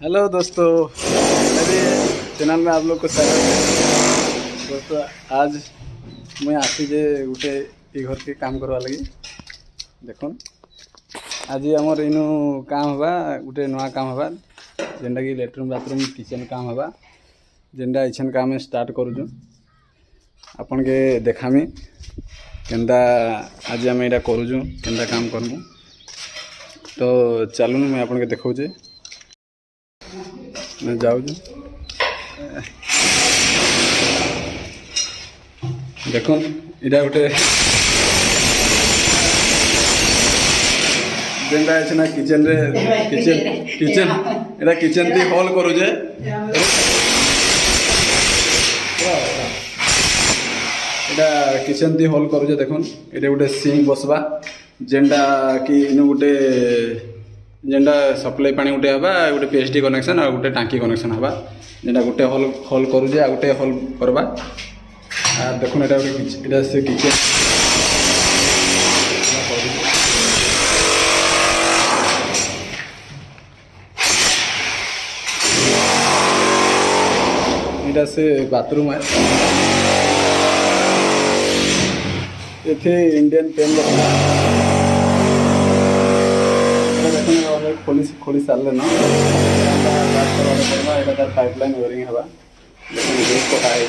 Hello दोस्तों, मेरे channel में आप लोग को स्वागत है। दोस्तों आज मैं आसी जे गोटे ये घर के काम करवा लगी। देखो आज आमर इनू काम हवा गोटे नुआ काम हवा जेनटा कि लेट्रिन बाथरूम किचन काम हवा जेनटा इछन काम स्टार्ट करूँ आपन के देखामी केनता आज आम यहाँ करूँ केनता काम करमु। तो चलूँ मैं आपन के देखा मैं जाऊँ देखो इटा गोटे जेनटा अच्छे ना किचन रे किचन किचन एटा किचन ती हॉल करू जे एटा किचन ती हॉल करू जे देखो एटा गोटे सिंक बसबा जेनटा कि इनु गोटे जेनटा सप्लाई पानी गोटे हवा गोटे पीएचडी कनेक्शन और गोटे टांकी कनेक्शन हवा जेनटा गोटे हॉल हॉल करू जे आ गोटे हॉल करबा आ देखो एटा गोटे एटा से किचन एटा से बाथरूम है इथे इंडियन पेन खोली खोली सारे ना तार पाइपलाइन वेयरिंग हवा कटाई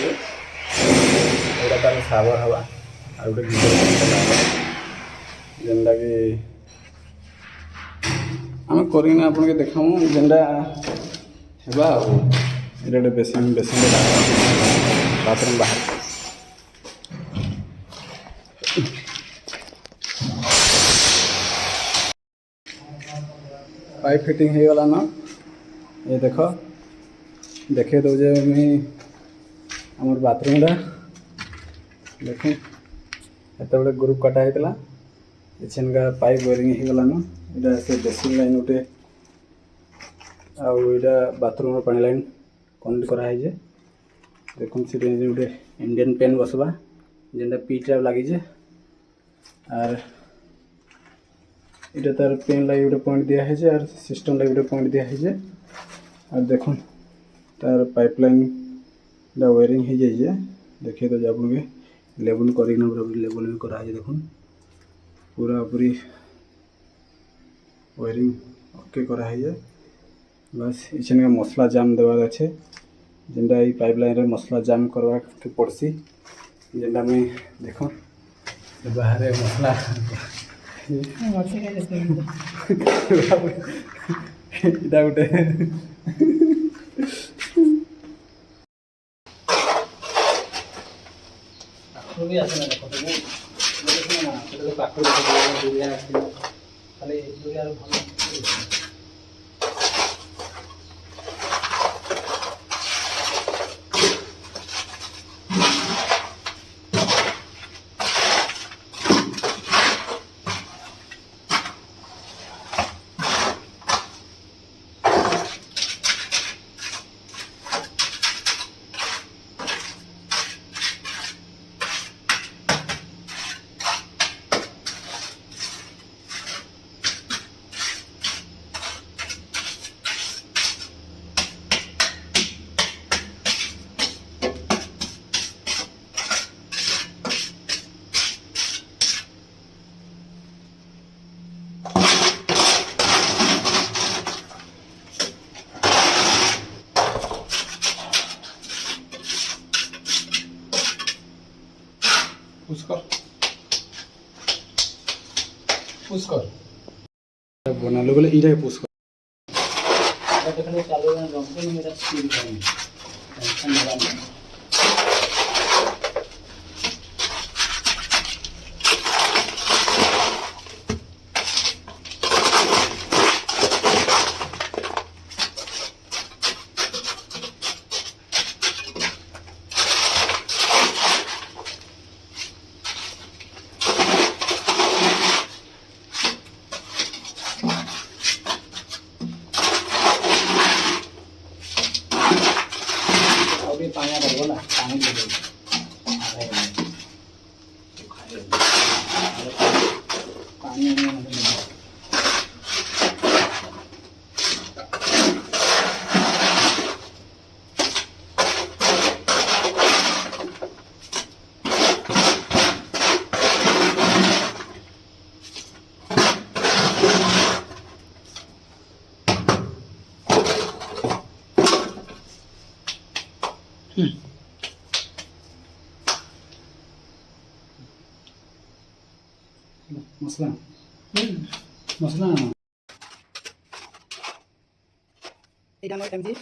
तार सावर हवा आ गोटे जेनटा कि आम करना आपन के देखाऊँ जेनटा हेबा ये गोटे बेसिन बेसिन बाथरूम बाहर पाइप फिटिंग हो गला ना ये देखे दौजे मुझे आमर बाथरूम देख एत बड़े ग्रुप कटा होता इछन का पाइप वेयरिंग हो गला ना इटा से बेसिन लाइन गोटे आईटा बाथरूम पानी लाइन कनेक्ट कराई देख गोटे इंडियन पेन बसवा जेनटा पी टाइप लगी आर इटा तार पेन लगी गोटे पॉइंट दिया है और सिस्टम लगी गोटे पॉइंट दिया है और देख तार पाइपलाइन वेयरिंग हो जाए देखिए तो आप लेवल कर लेवल भी कराई देख पूरा पूरी वेयरिंग ओके कराई बस इछन का मसला जाम देवार अच्छे जेनटा ये पाइपलाइन रे मसला जाम करवा के पड़सी जेनटा मैं देख बाहर मसला इटा गोटे भी आसे पुश कर बना लो बोले इधर पुश कर देखने चालू है रंग में मेरा स्पीड है टेंशन लगा पानी कर बोला पानी ले पानी मसला मसला এটা নয় এমজি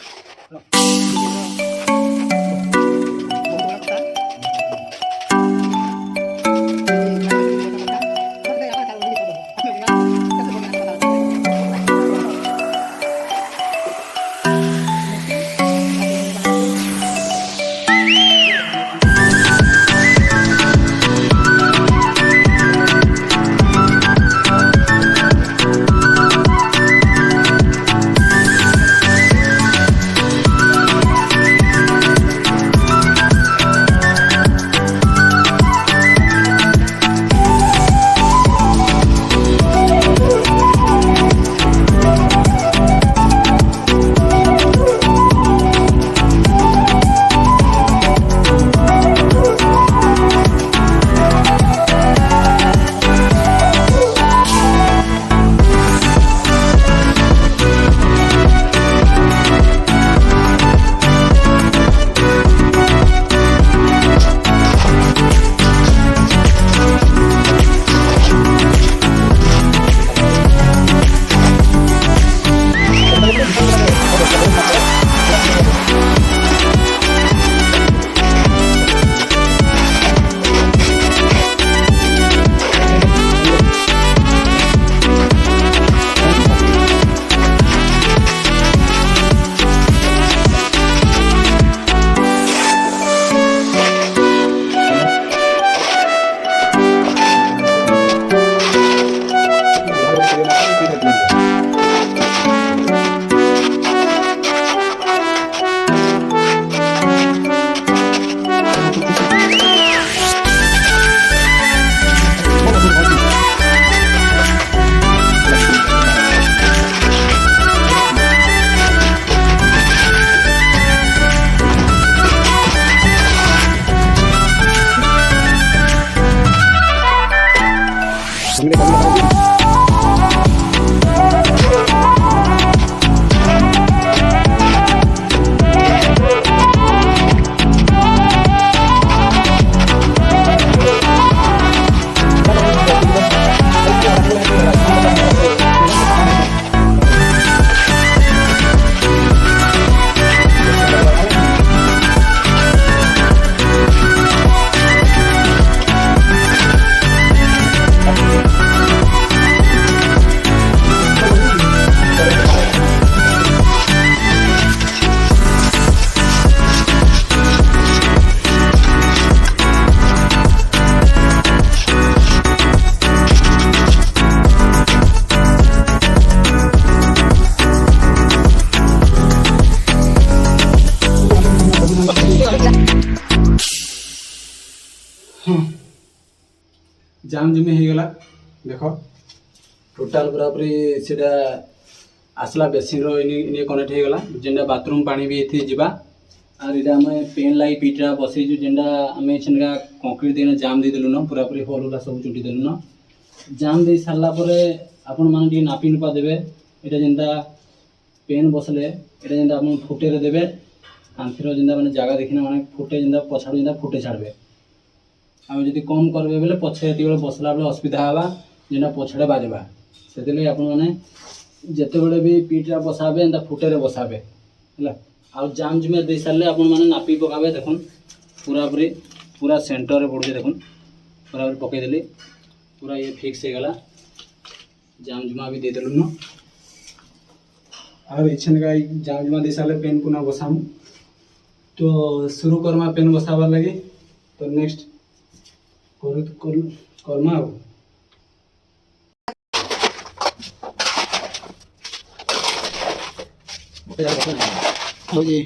जाम जमी होगला देख टोटाल पूरा पूरी सीटा आसला बेसिन रे कनेक्ट होगला जेनटा बाथरूम पानी भी ये जावा और ये आम पेन लगी पीटा बसईचु जेनटा आम छेनका कंक्रीट देना जाम दे देलु न पूरा पूरी होल होगा सब चुटी देलु न जाम दे सारा पर आपण मैंने नापी नुपा देवे ये जेनटा पेन बसले ये जेनटा आप फुटे देवे कांथीर जेनटा मैंने जगह देखना मैंने फुटे जेनटा पछाड़ जेनटा फुटे छाड़े आम जब कम करेंगे बोले पछे ये बसला बेले असुविधा हाँ जेना पछड़े बाजवा से आपने जिते बड़े भी पीटा बसाबे एंता फुटे बसाबे है आ जाम जुमे दे सारे आपने नापी पकाबे देखुन पूरा पूरी पूरा सेंटर पड़े देखुन पूरा पूरी पकईदेली पूरा ये फिक्स हो गला जाम जुमा भी दे देलु न और इछन का जाम जुमा दे सारे पेन पुनः बसामु तो शुरू करमा पेन बसाबार लगे तो नेक्स्ट करमा हो जी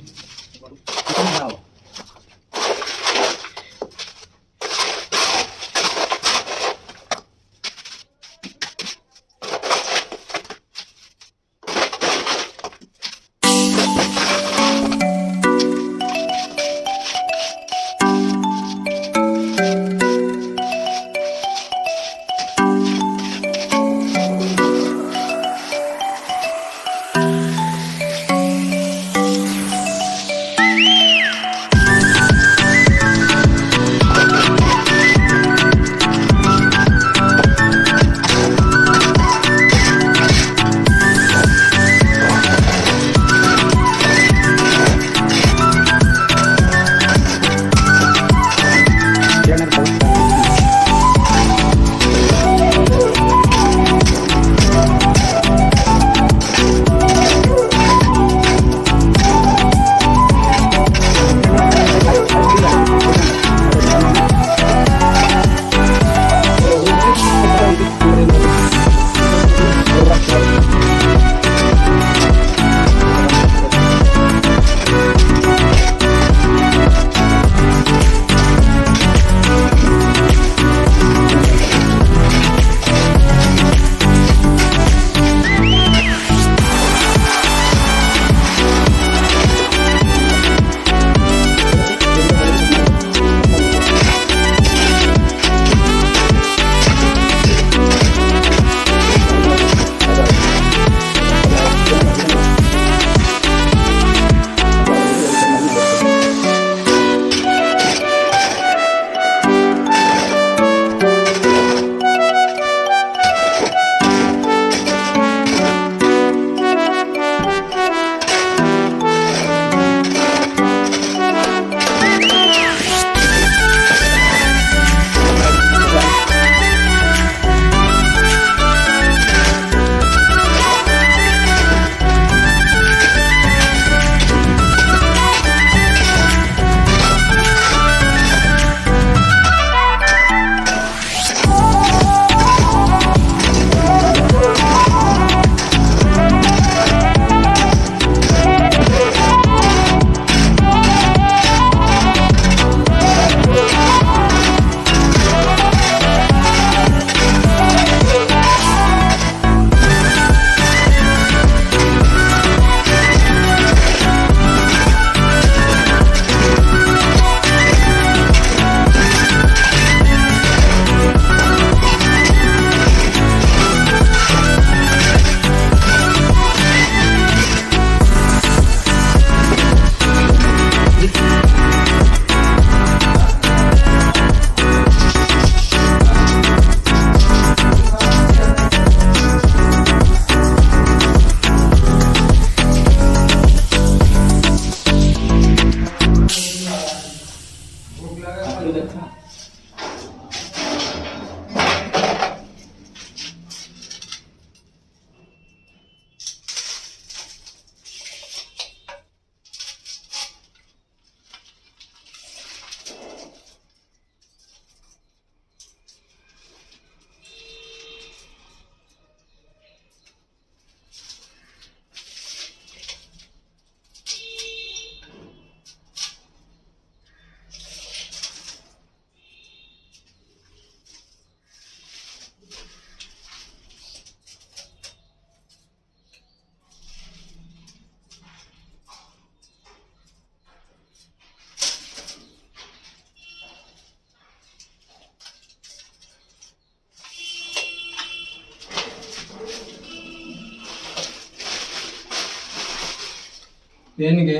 पेन के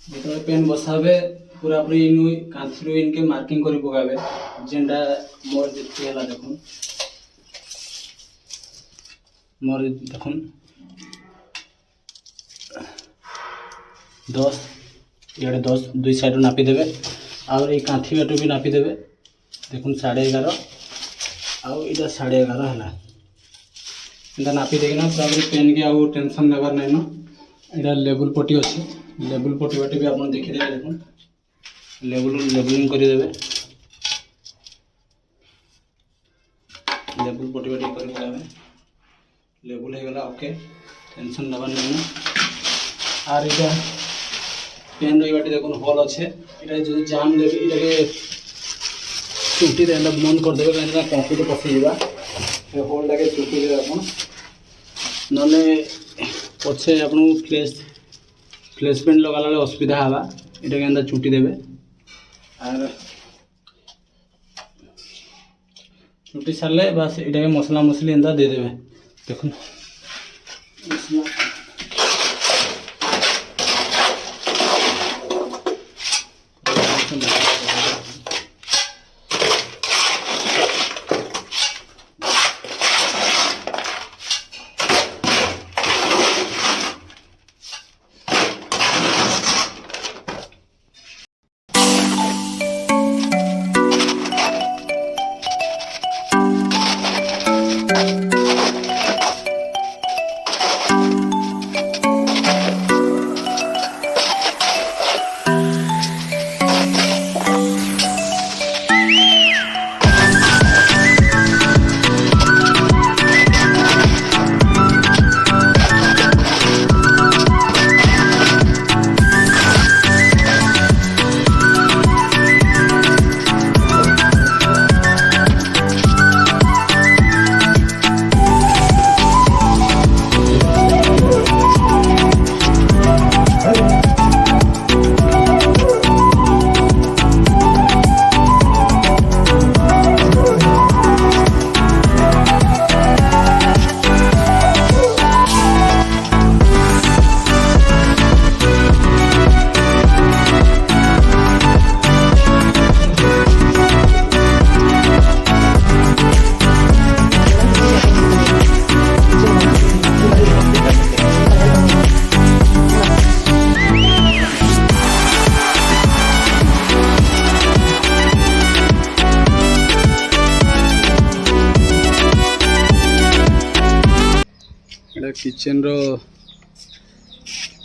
जो पेन बसाबे पूरा पूरी कांथरू इनके मार्किंग कर पकाबे जेनटा मोर जितने है देखुन मोर देखुन 10 इे 10 दुई साइड नापी देवे और ये कांथी बाटू भी नापी देवे देखुन 11.5 आउ इटा 11.5 है इनका नापी देना पूरा पेन के आउ टेंशन नेबार नहीं न इटा लेबुल पट्टी अच्छे लेबुल पट्टी बाटी भी आप देखीदे देखुन लेबुलिंग करदेवे लेबुल पट्टी बाटी कर लेबुल हो गला ओके टेंशन नेबार नहीं और इटा पेन रही बाटी देखुन होल अच्छे इटा जो जाम देवे इटाके चुटी रे बंद कर देवे कहीं कंक्रीट पसईजा होल टाके चुटी देवे आप नले पछे आपन फ्लेश पेंट लगाला असुविधा हवा इटा के चुटी देवे और चुटी सारे बस इटा के मसला मसली एंता दे देवे देखुन मसला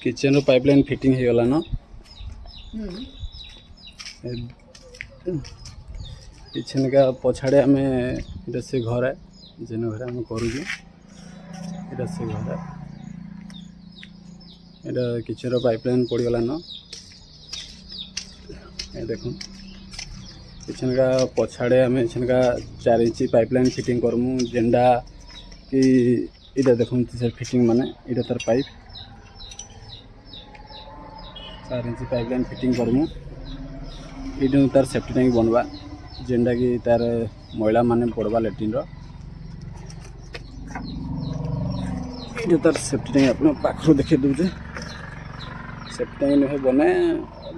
किचन रो पाइपलाइन फिटिंग हो गला न किचन का पछाड़े आम इटा से घर है जेन घर आम करूँ इटा से घर है इटा किचन रो पाइपलाइन पड़गला न देखो किचन का पछाड़े आम इछन का 4 इंची पाइपलाइन फिटिंग करमु जेंडा कि इटा देखो सर फिटिंग माने इटा तार पाइप 4 इंची पाइपलाइन फिटिंग करमु इटा तार सेफ्टी टैंक बनवा जेंडा कि तार मैला माने पड़वा लैट्रिन रो इटा तार सेफ्टी टैंक अपने पाखु देखे दूजे सेफ्टी टैंक नहीं बने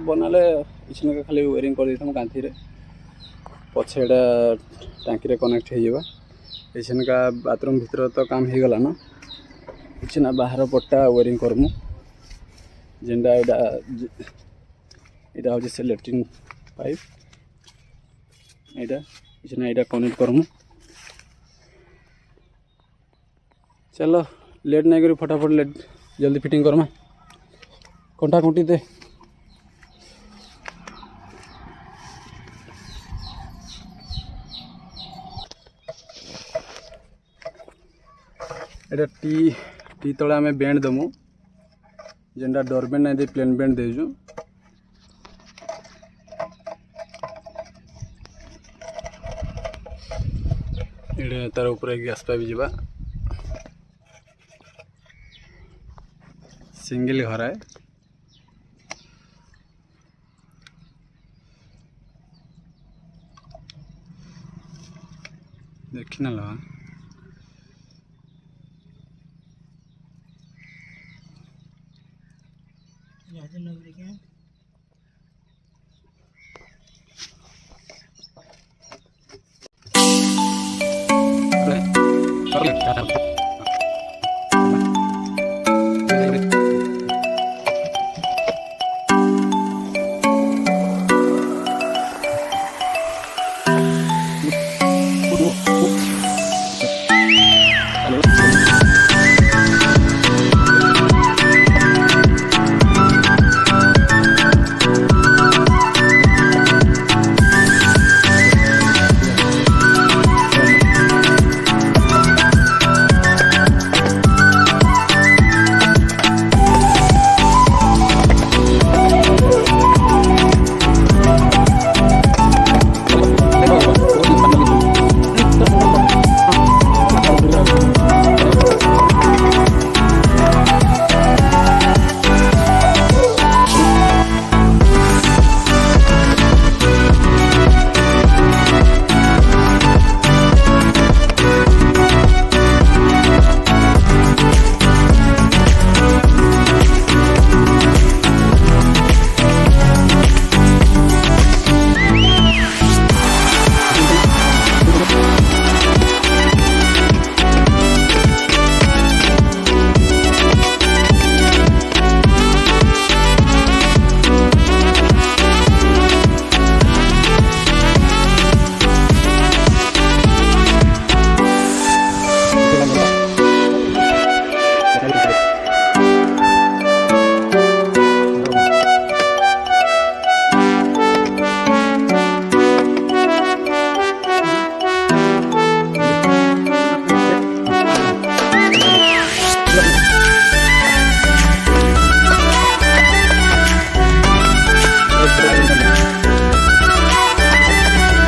बनाले इछन का खाली वायरिंग कर देथम कांथी रे पछे एटा टांकी रे कनेक्ट हो जावा इछन का बाथरूम भीतर तो काम हो गला ना इछन बाहर पट्टा वायरिंग करमु जेंडा इटा हो से लैट्रिन पाइप इछन इटा कनेक्ट करमु चलो लेट नहीं करी फटाफट लेट जल्दी फिटिंग करमा कंटा खुंटी दे एटा टी तले आम बेंड दमु जेनटा डोर बेंड नहीं दे प्लेन बेंड देजु इटे तार ऊपर गैस पाइप जीवा सिंगल घर है देखी ना लगा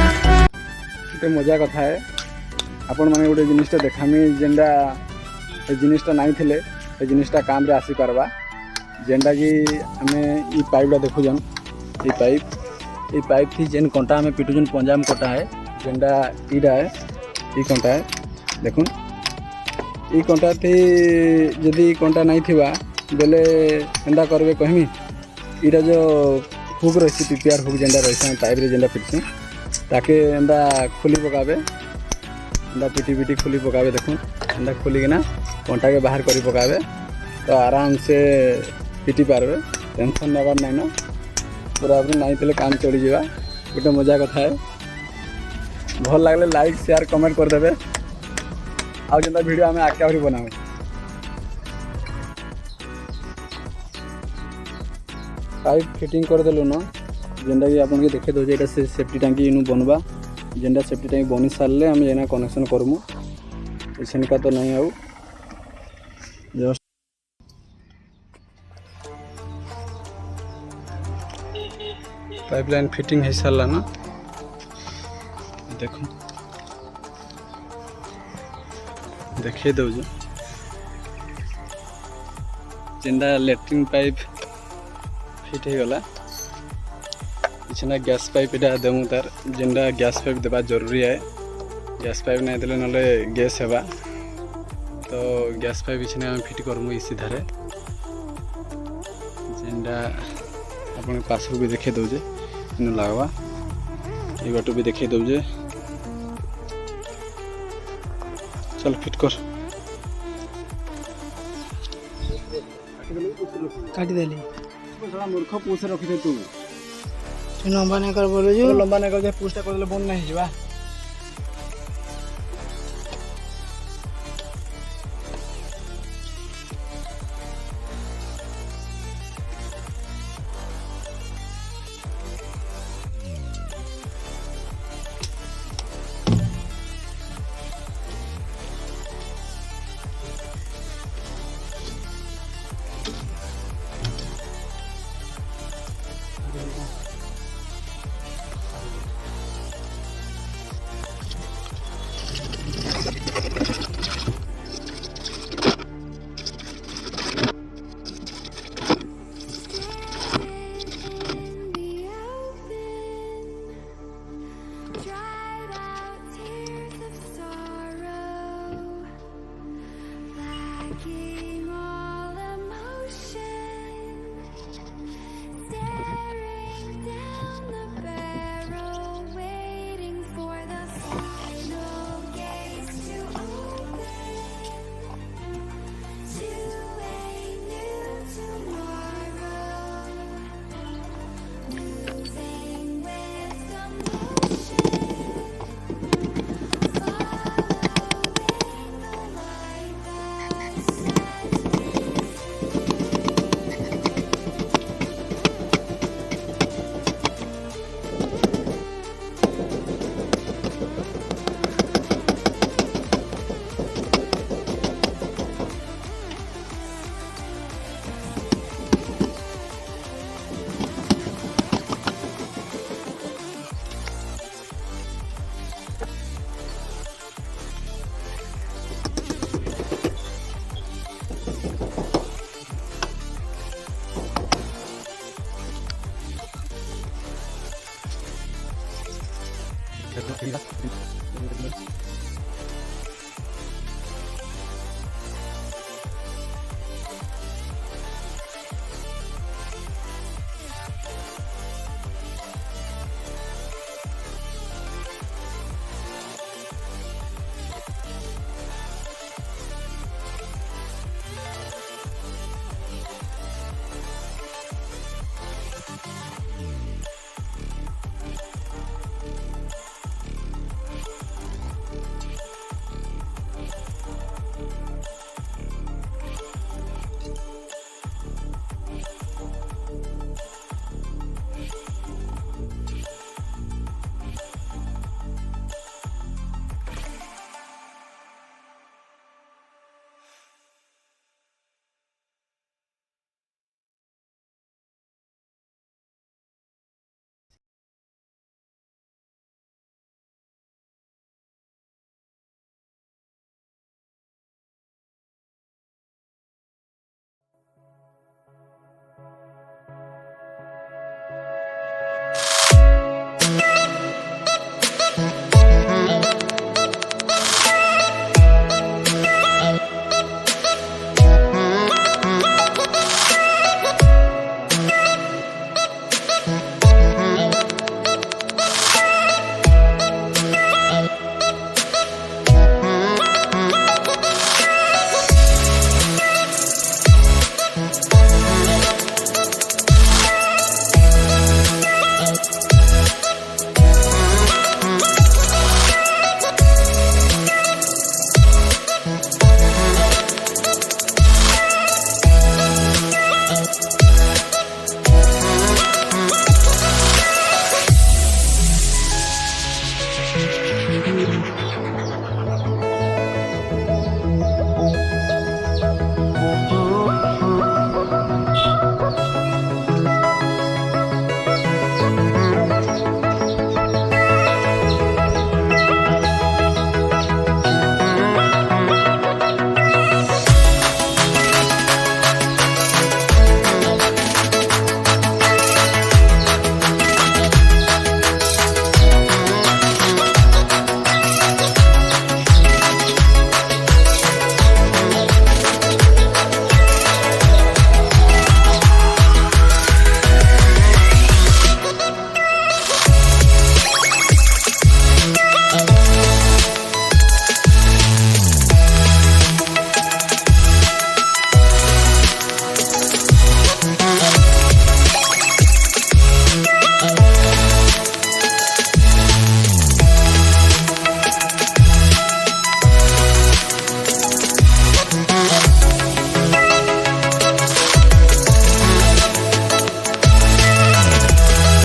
गोटे मजा कथा है आपण मैंने गोटे जिनिसटा देखामी जेनटा ए जिनिसटा नहीं थिले ए जिनिसटा काम रे आसी पारबा जेनटा कि आमे ई पाइपटा देखुजन ई पाइप थी जेन कंटा आमे पिटुजन पंजाम कंटा है जेनटा ईटा है ई कंटा है देखुन ई कंटा थी जदि कंटा नहीं थिबा बेले एंदा करबे कहमी ईटा जो हुक रही पीपीआर हुक जेनटा रही पाइप रे जेनटा पिटसु ताके एंदा खोली पकाबे एंदा पिटी खोली पकाबे देखुन एंदा खोलिकिना कंटा के बाहर करी पकाबे तो आराम से पिटी पारबे टेंशन नेबार नहीं ना पूरा अपनी नहीं थे काम चढ़ी जावा गोटे मजा कथा है भल लगले लाइक शेयर कमेंट करदे आउ जेनता वीडियो आम आगे आहरी बनाऊ पाइप फिटिंग करदेलु न जेनटा कि आपन के देखे दो जेटा से सेफ्टी टैंकी इनु बनवा जेनटा सेफ्टी टैंकी बनी सारले हम जेना कनेक्शन करमु एछनका तो नहीं आउ जस्ट पाइपलाइन फिटिंग है सारा ना देखो देखिए दो जेनटा लैट्रिन पाइप फिट हो गला पिछना गैस पाइप इटा देमु तार जेनटा गैस पाइप देवा जरूरी है गैस पाइप नहीं देले नले गैस हेबा तो गैस पाइप पिछने हम फिट करमु इस सीधारे जेनटा अपन पास भी देखे दौजे इन लगवा ये बाटू भी देखे दौजे चल फिट कर काटी देली थोड़ा मूर्ख पूछ रखी दे तू लंबा नहीं कर बोलो जो लंबा नहीं कर पूछटा कर देले बन नहीं जवा